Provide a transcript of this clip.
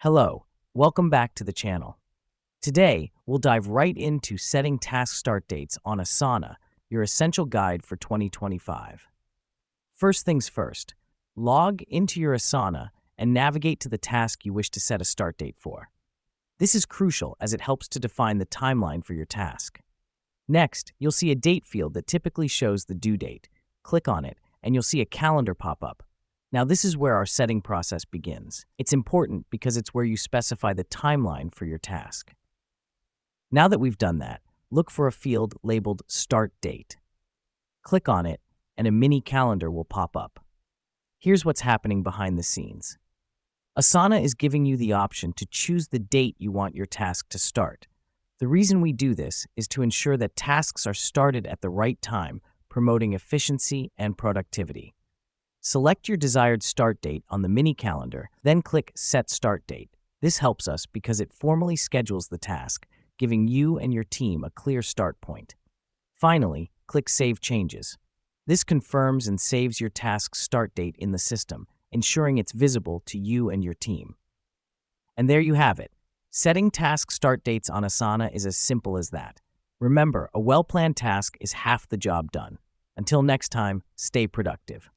Hello, welcome back to the channel. Today, we'll dive right into setting task start dates on Asana, your essential guide for 2025. First things first, log into your Asana and navigate to the task you wish to set a start date for. This is crucial as it helps to define the timeline for your task. Next, you'll see a date field that typically shows the due date. Click on it, and you'll see a calendar pop up. Now, this is where our setting process begins. It's important because it's where you specify the timeline for your task. Now that we've done that, look for a field labeled Start Date. Click on it, and a mini calendar will pop up. Here's what's happening behind the scenes. Asana is giving you the option to choose the date you want your task to start. The reason we do this is to ensure that tasks are started at the right time, promoting efficiency and productivity. Select your desired start date on the mini calendar, then click Set Start Date. This helps us because it formally schedules the task, giving you and your team a clear start point. Finally, click Save Changes. This confirms and saves your task's start date in the system, ensuring it's visible to you and your team. And there you have it. Setting task start dates on Asana is as simple as that. Remember, a well-planned task is half the job done. Until next time, stay productive.